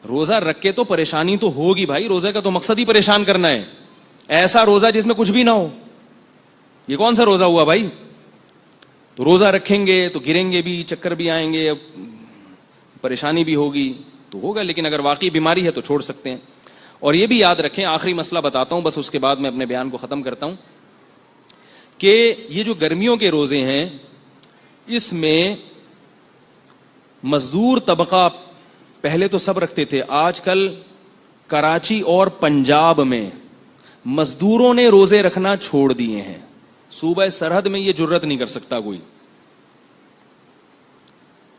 روزہ رکھ کے تو پریشانی تو ہوگی بھائی, روزے کا تو مقصد ہی پریشان کرنا ہے. ایسا روزہ جس میں کچھ بھی نہ ہو, یہ کون سا روزہ ہوا بھائی؟ تو روزہ رکھیں گے تو گریں گے بھی, چکر بھی آئیں گے, پریشانی بھی ہوگی تو ہوگا, لیکن اگر واقعی بیماری ہے تو چھوڑ سکتے ہیں. اور یہ بھی یاد رکھیں, آخری مسئلہ بتاتا ہوں بس, اس کے بعد میں اپنے بیان کو ختم کرتا ہوں, کہ یہ جو گرمیوں کے روزے ہیں اس میں مزدور طبقہ پہلے تو سب رکھتے تھے, آج کل کراچی اور پنجاب میں مزدوروں نے روزے رکھنا چھوڑ دیے ہیں. صوبہ سرحد میں یہ جرت نہیں کر سکتا کوئی.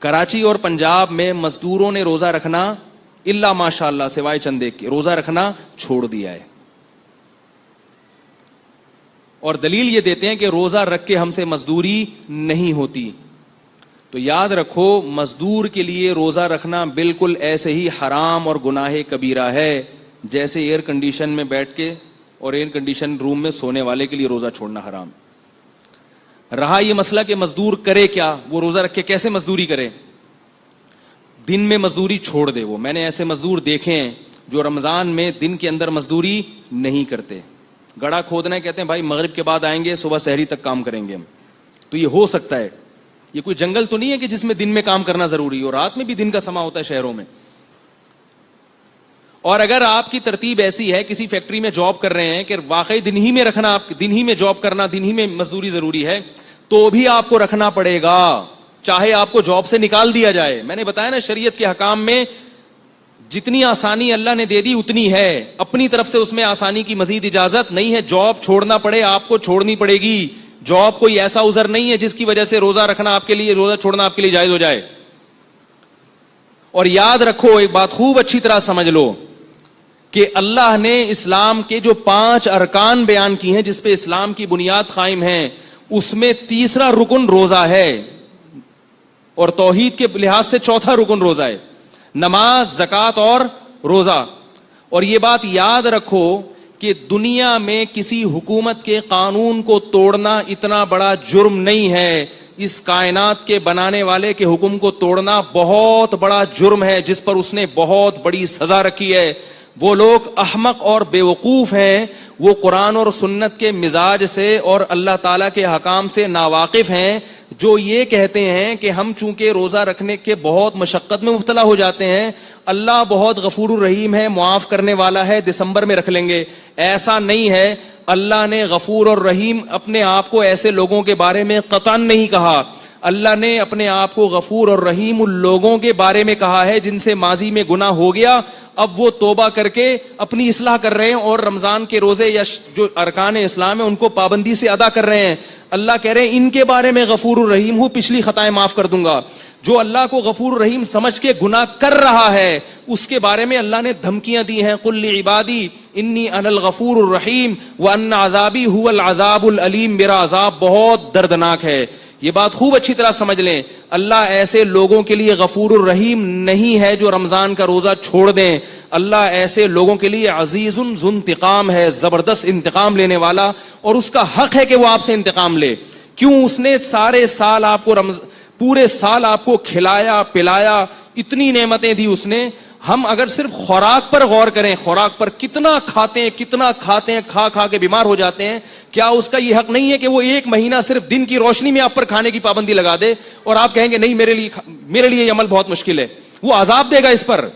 کراچی اور پنجاب میں مزدوروں نے روزہ رکھنا الا ماشاء اللہ سوائے چند ایک کے روزہ رکھنا چھوڑ دیا ہے. اور دلیل یہ دیتے ہیں کہ روزہ رکھ کے ہم سے مزدوری نہیں ہوتی. تو یاد رکھو, مزدور کے لیے روزہ رکھنا بالکل ایسے ہی حرام اور گناہ کبیرہ ہے جیسے ایئر کنڈیشن میں بیٹھ کے اور ایئر کنڈیشن روم میں سونے والے کے لیے روزہ چھوڑنا حرام. رہا یہ مسئلہ کہ مزدور کرے کیا, وہ روزہ رکھ کے کیسے مزدوری کرے؟ دن میں مزدوری چھوڑ دے. وہ میں نے ایسے مزدور دیکھے ہیں جو رمضان میں دن کے اندر مزدوری نہیں کرتے. گڑھا کھودنا ہے, کہتے ہیں بھائی مغرب کے بعد آئیں گے, صبح سحری تک کام کریں گے ہم. تو یہ ہو سکتا ہے, یہ کوئی جنگل تو نہیں ہے کہ جس میں دن میں کام کرنا ضروری ہو, رات میں بھی دن کا سما ہوتا ہے شہروں میں. اور اگر آپ کی ترتیب ایسی ہے, کسی فیکٹری میں جاب کر رہے ہیں کہ واقعی دن ہی میں رکھنا, آپ دن ہی میں جاب کرنا, دن ہی میں مزدوری ضروری ہے, تو بھی آپ کو رکھنا پڑے گا, چاہے آپ کو جاب سے نکال دیا جائے. میں نے بتایا نا, شریعت کے حکام میں جتنی آسانی اللہ نے دے دی اتنی ہے, اپنی طرف سے اس میں آسانی کی مزید اجازت نہیں ہے. جاب چھوڑنا پڑے آپ کو چھوڑنی پڑے گی. جاب کوئی ایسا عذر نہیں ہے جس کی وجہ سے روزہ رکھنا آپ کے لیے, روزہ چھوڑنا آپ کے لیے جائز ہو جائے. اور یاد رکھو, ایک بات خوب اچھی طرح سمجھ لو کہ اللہ نے اسلام کے جو 5 ارکان بیان کی ہیں جس پہ اسلام کی بنیاد قائم ہے, اس میں تیسرا رکن روزہ ہے, اور توحید کے لحاظ سے چوتھا رکن روزہ ہے, نماز, زکوٰۃ اور روزہ. اور یہ بات یاد رکھو کہ دنیا میں کسی حکومت کے قانون کو توڑنا اتنا بڑا جرم نہیں ہے. اس کائنات کے بنانے والے کے حکم کو توڑنا بہت بڑا جرم ہے جس پر اس نے بہت بڑی سزا رکھی ہے. وہ لوگ احمق اور بے وقوف ہیں, وہ قرآن اور سنت کے مزاج سے اور اللہ تعالیٰ کے حکام سے ناواقف ہیں, جو یہ کہتے ہیں کہ ہم چونکہ روزہ رکھنے کے بہت مشقت میں مبتلا ہو جاتے ہیں, اللہ بہت غفور الرحیم ہے, معاف کرنے والا ہے, دسمبر میں رکھ لیں گے. ایسا نہیں ہے. اللہ نے غفور اور رحیم اپنے آپ کو ایسے لوگوں کے بارے میں قطعاً نہیں کہا. اللہ نے اپنے آپ کو غفور اور رحیم ان لوگوں کے بارے میں کہا ہے جن سے ماضی میں گناہ ہو گیا, اب وہ توبہ کر کے اپنی اصلاح کر رہے ہیں اور رمضان کے روزے یا جو ارکان اسلام ہیں ان کو پابندی سے ادا کر رہے ہیں. اللہ کہہ رہے ہیں ان کے بارے میں غفور الرحیم ہوں, پچھلی خطائیں معاف کر دوں گا. جو اللہ کو غفور الرحیم سمجھ کے گناہ کر رہا ہے اس کے بارے میں اللہ نے دھمکیاں دی ہیں, قل لعبادی انی انا الغفور الرحیم وان عذابی هو العذاب العلیم, میرا عذاب بہت دردناک ہے. یہ بات خوب اچھی طرح سمجھ لیں, اللہ ایسے لوگوں کے لیے غفور الرحیم نہیں ہے جو رمضان کا روزہ چھوڑ دیں. اللہ ایسے لوگوں کے لیے عزیز ذو انتقام ہے, زبردست انتقام لینے والا, اور اس کا حق ہے کہ وہ آپ سے انتقام لے. کیوں؟ اس نے سارے سال آپ کو پورے سال آپ کو کھلایا پلایا, اتنی نعمتیں دی اس نے. ہم اگر صرف خوراک پر غور کریں, خوراک پر کتنا کھاتے ہیں, کھا کھا کے بیمار ہو جاتے ہیں, کیا اس کا یہ حق نہیں ہے کہ وہ 1 مہینہ صرف دن کی روشنی میں آپ پر کھانے کی پابندی لگا دے اور آپ کہیں گے نہیں میرے لیے یہ عمل بہت مشکل ہے؟ وہ عذاب دے گا اس پر.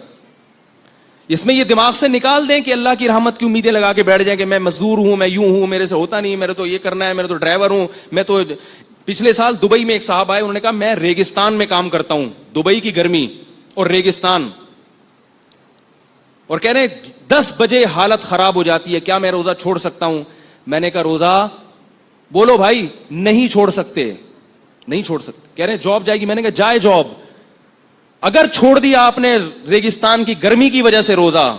اس میں یہ دماغ سے نکال دیں کہ اللہ کی رحمت کی امیدیں لگا کے بیٹھ جائیں کہ میں مزدور ہوں, میں یوں ہوں, میرے سے ہوتا نہیں, میرے تو یہ کرنا ہے, میرے تو ڈرائیور ہوں, میں تو. پچھلے سال دبئی میں ایک صاحب آئے, انہوں نے کہا میں ریگستان میں کام کرتا ہوں, دبئی کی گرمی اور ریگستان, اور کہہ رہے ہیں 10 بجے حالت خراب ہو جاتی ہے, کیا میں روزہ چھوڑ سکتا ہوں؟ میں نے کہا روزہ بولو بھائی, نہیں چھوڑ سکتے. کہہ رہے ہیں جاب جائے گی. میں نے کہا جائے جاب. اگر چھوڑ دیا آپ نے ریگستان کی گرمی کی وجہ سے روزہ,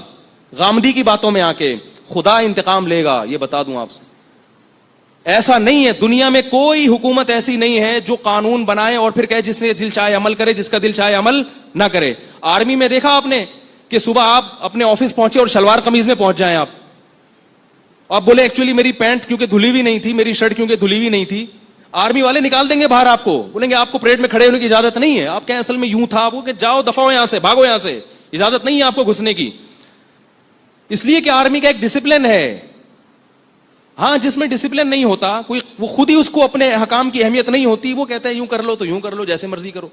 غامدی کی باتوں میں آ کے, خدا انتقام لے گا, یہ بتا دوں آپ سے. ایسا نہیں ہے, دنیا میں کوئی حکومت ایسی نہیں ہے جو قانون بنائے اور پھر کہے جس سے دل چاہے عمل کرے, جس کا دل چاہے عمل نہ کرے. آرمی میں دیکھا آپ نے کہ صبح آپ اپنے آفس پہنچے اور شلوار قمیض میں پہنچ جائیں, آپ بولے ایکچولی میری پینٹ کیونکہ دھلی ہوئی نہیں تھی, میری شرٹ کیونکہ دھلی ہوئی نہیں تھی, آرمی والے نکال دیں گے باہر, آپ کو بولیں گے آپ کو پریڈ میں کھڑے ہونے کی اجازت نہیں ہے. آپ کہیں اصل میں یوں تھا, وہ کہ جاؤ دفعہ ہو یہاں سے, بھاگو یہاں سے, اجازت نہیں ہے آپ کو گھسنے کی، اس لیے کہ آرمی کا ایک ڈسپلن ہے. ہاں جس میں ڈسپلن نہیں ہوتا، کوئی وہ خود ہی اس کو اپنے حکام کی اہمیت نہیں ہوتی، وہ کہتا ہے یوں کر لو تو یوں کر لو، جیسے مرضی کرو.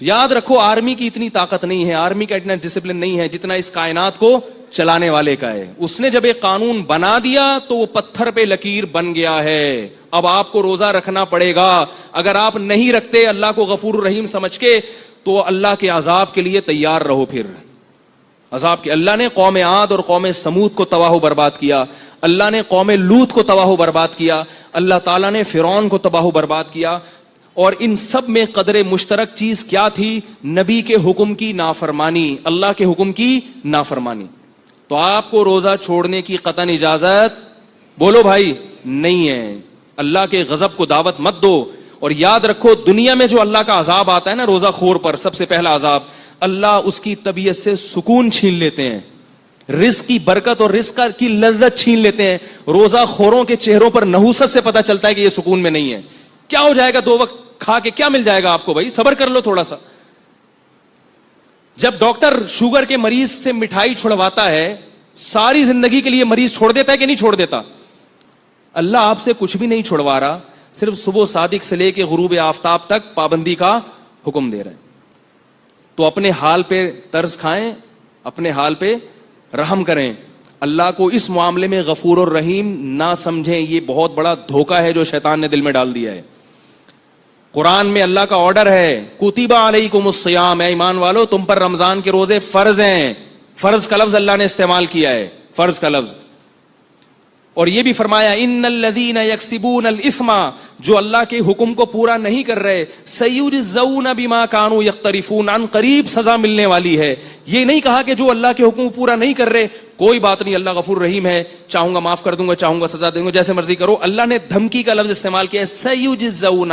تو یاد رکھو آرمی کی اتنی طاقت نہیں ہے، آرمی کا اتنا ڈسپلن نہیں ہے جتنا اس کائنات کو چلانے والے کا ہے. اس نے جب ایک قانون بنا دیا تو وہ پتھر پہ لکیر بن گیا ہے. اب آپ کو روزہ رکھنا پڑے گا. اگر آپ نہیں رکھتے اللہ کو غفور الرحیم سمجھ کے تو اللہ کے عذاب کے لیے تیار رہو. پھر عذاب کے اللہ نے قوم عاد اور قوم سمود کو تباہ و برباد کیا، اللہ نے قوم لوط کو تباہ و برباد کیا، اللہ تعالیٰ نے فرعون کو تباہ و برباد کیا. اور ان سب میں قدر مشترک چیز کیا تھی؟ نبی کے حکم کی نافرمانی، اللہ کے حکم کی نافرمانی. تو آپ کو روزہ چھوڑنے کی قطعاً اجازت، بولو بھائی، نہیں ہے. اللہ کے غضب کو دعوت مت دو. اور یاد رکھو دنیا میں جو اللہ کا عذاب آتا ہے نا روزہ خور پر، سب سے پہلا عذاب، اللہ اس کی طبیعت سے سکون چھین لیتے ہیں، رزق کی برکت اور رزق کی لذت چھین لیتے ہیں. روزہ خوروں کے چہروں پر نحوست سے پتہ چلتا ہے کہ یہ سکون میں نہیں ہے. کیا ہو جائے گا 2 وقت کھا کے، کیا مل جائے گا آپ کو؟ بھائی صبر کر لو تھوڑا سا. جب ڈاکٹر شوگر کے مریض سے مٹھائی چھڑواتا ہے، ساری زندگی کے لیے مریض چھوڑ دیتا ہے کہ نہیں چھوڑ دیتا؟ اللہ آپ سے کچھ بھی نہیں چھڑوا رہا، صرف صبح صادق سے لے کے غروب آفتاب تک پابندی کا حکم دے رہا ہے. تو اپنے حال پہ ترس کھائیں، اپنے حال پہ رحم کریں. اللہ کو اس معاملے میں غفور اور رحیم نہ سمجھیں. یہ بہت بڑا دھوکہ ہے جو شیطان نے دل میں ڈال دیا ہے. قرآن میں اللہ کا آرڈر ہے، کتب علیکم الصیام، اے ایمان والو تم پر رمضان کے روزے فرض ہیں. فرض کا لفظ اللہ نے استعمال کیا ہے، فرض کا لفظ. اور یہ بھی فرمایا ان الذین یکسبون الاثم، جو اللہ کے حکم کو پورا نہیں کر رہے، سیجزون بما کانوا یقترفون، عن قریب سزا ملنے والی ہے. یہ نہیں کہا کہ جو اللہ کے حکم کو پورا نہیں کر رہے کوئی بات نہیں، اللہ غفور رحیم ہے، چاہوں گا معاف کر دوں گا، چاہوں گا سزا دوں گا، جیسے مرضی کرو. اللہ نے دھمکی کا لفظ استعمال کیا ہے، سیجزون،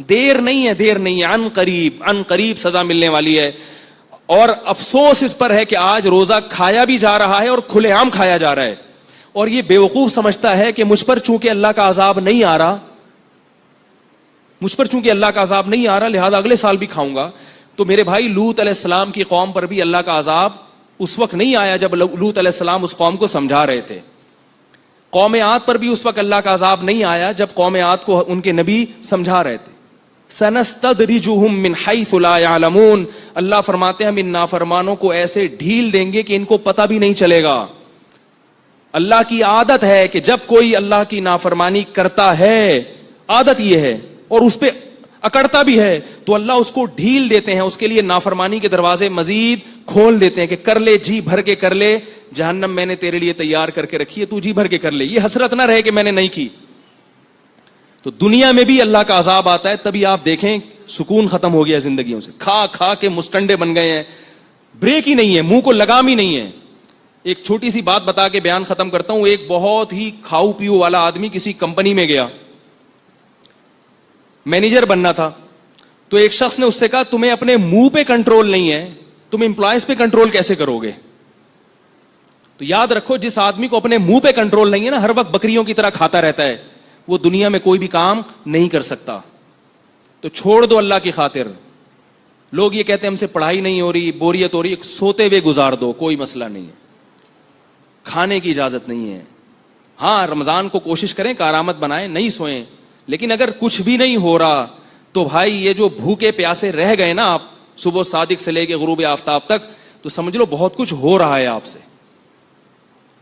دیر نہیں ہے، دیر نہیں ہے، عن قریب سزا ملنے والی ہے. اور افسوس اس پر ہے کہ آج روزہ کھایا بھی جا رہا ہے اور کھلے عام کھایا جا رہا ہے. اور یہ بیوقوف سمجھتا ہے کہ مجھ پر چونکہ اللہ کا عذاب نہیں آ رہا، مجھ پر چونکہ اللہ کا عذاب نہیں آ رہا لہذا اگلے سال بھی کھاؤں گا. تو میرے بھائی لوط علیہ السلام کی قوم پر بھی اللہ کا عذاب اس وقت نہیں آیا جب لوط علیہ السلام اس قوم کو سمجھا رہے تھے. قوم عاد پر بھی اس وقت اللہ کا عذاب نہیں آیا جب قوم عاد کو ان کے نبی سمجھا رہے تھے. سنستدرجهم من حيث لا يعلمون، اللہ فرماتے ہیں ہم ان نافرمانوں کو ایسے ڈھیل دیں گے کہ ان کو پتہ بھی نہیں چلے گا. اللہ کی عادت ہے کہ جب کوئی اللہ کی نافرمانی کرتا ہے، عادت یہ ہے، اور اس پہ اکڑتا بھی ہے تو اللہ اس کو ڈھیل دیتے ہیں، اس کے لیے نافرمانی کے دروازے مزید کھول دیتے ہیں کہ کر لے، جی بھر کے کر لے، جہنم میں نے تیرے لیے تیار کر کے رکھی ہے، تو جی بھر کے کر لے، یہ حسرت نہ رہے کہ میں نے نہیں کی. تو دنیا میں بھی اللہ کا عذاب آتا ہے، تبھی آپ دیکھیں سکون ختم ہو گیا زندگیوں سے، کھا کھا کے مستنڈے بن گئے ہیں، بریک ہی نہیں ہے، منہ کو لگام ہی نہیں ہے. ایک چھوٹی سی بات بتا کے بیان ختم کرتا ہوں. ایک بہت ہی کھاؤ پیو والا آدمی کسی کمپنی میں گیا، مینیجر بننا تھا. تو ایک شخص نے اس سے کہا تمہیں اپنے منہ پہ کنٹرول نہیں ہے، تم امپلائیز پہ کنٹرول کیسے کرو گے؟ تو یاد رکھو جس آدمی کو اپنے منہ پہ کنٹرول نہیں ہے نا، ہر وقت بکریوں کی طرح کھاتا رہتا ہے، وہ دنیا میں کوئی بھی کام نہیں کر سکتا. تو چھوڑ دو اللہ کی خاطر. لوگ یہ کہتے ہیں ہم سے پڑھائی نہیں ہو رہی، بوریت ہو رہی، سوتے ہوئے گزار دو، کوئی مسئلہ نہیں ہے، کھانے کی اجازت نہیں ہے. ہاں رمضان کو کوشش کریں کارآمد بنائیں، نہیں سوئیں. لیکن اگر کچھ بھی نہیں ہو رہا تو بھائی یہ جو بھوکے پیاسے رہ گئے نا آپ صبح صادق سے لے کے غروب آفتاب تک، تو سمجھ لو بہت کچھ ہو رہا ہے آپ سے.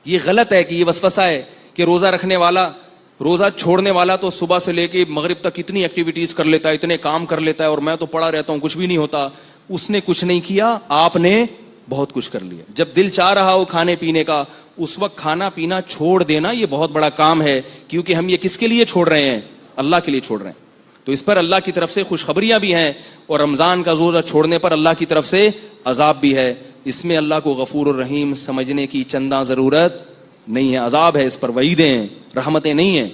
یہ غلط ہے کہ یہ وسوسہ ہے کہ روزہ رکھنے والا، روزہ چھوڑنے والا تو صبح سے لے کے مغرب تک اتنی ایکٹیویٹیز کر لیتا ہے، اتنے کام کر لیتا ہے، اور میں تو پڑا رہتا ہوں، کچھ بھی نہیں ہوتا. اس نے کچھ نہیں کیا، آپ نے بہت کچھ کر لیا. جب دل چاہ رہا ہو کھانے پینے کا اس وقت کھانا پینا چھوڑ دینا یہ بہت بڑا کام ہے، کیونکہ ہم یہ کس کے لیے چھوڑ رہے ہیں؟ اللہ کے لیے چھوڑ رہے ہیں. تو اس پر اللہ کی طرف سے خوشخبریاں بھی ہیں، اور رمضان کا روزہ چھوڑنے پر اللہ کی طرف سے عذاب بھی ہے. اس میں اللہ کو غفور الرحیم سمجھنے کی چندہ ضرورت نہیں ہے. عذاب ہے، اس پر وعیدیں ہیں، رحمتیں نہیں ہیں.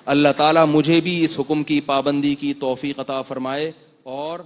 اللہ تعالیٰ مجھے بھی اس حکم کی پابندی کی توفیق عطا فرمائے اور